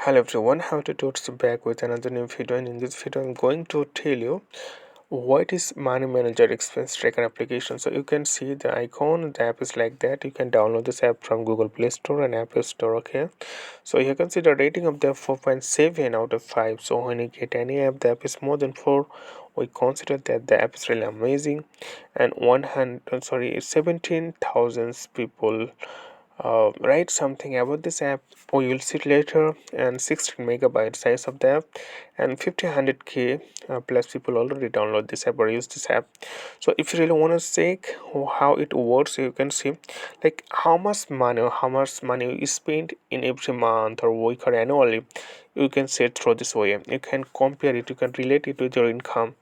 Hello everyone, how to towards back with another new video, and in this video I'm going to tell you what is money manager expense tracker application. So you can see the icon, the app is like that. You can download this app from Google Play Store and Apple Store. Okay, so you can see the rating of the 4.7 out of 5. So when you get any app the app is more than 4, we consider that the app is really amazing. And 17,000 people write something about this app. We will see later. And 16 megabyte size of the app, and 50 100k plus people already download this app or use this app. So if you really want to check how it works, you can see like how much money you spend in every month or week or annually. You can see it through this way. You can compare it, you can relate it with your income.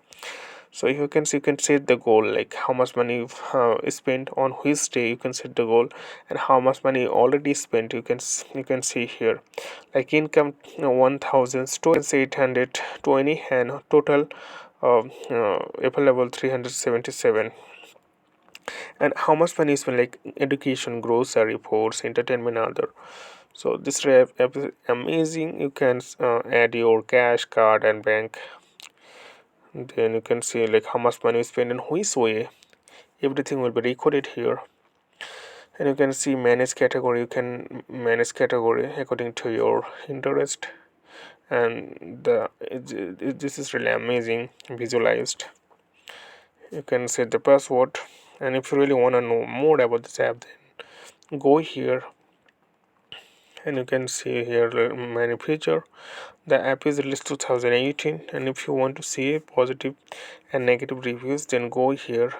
So you can set the goal, like how much money you've spent on which day. You can set the goal, and how much money you already spent. You can see here, like income 1000, say 820, and total available 377. And how much money is spent, like education, grocery, reports, entertainment, other. So this app is amazing. You can add your cash card and bank. Then you can see like how much money you spend in which way. Everything will be recorded here. And you can see manage category. You can manage category according to your interest. And this is really amazing visualized. You can set the password. And if you really want to know more about this app, then go here. And you can see here many feature. The app is released 2018, and if you want to see positive and negative reviews, then go here,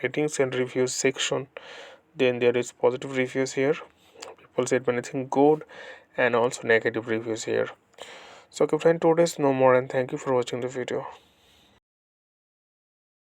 ratings and reviews section. Then there is positive reviews here. People said anything good, and also negative reviews here. So okay friend, today's no more, and thank you for watching the video.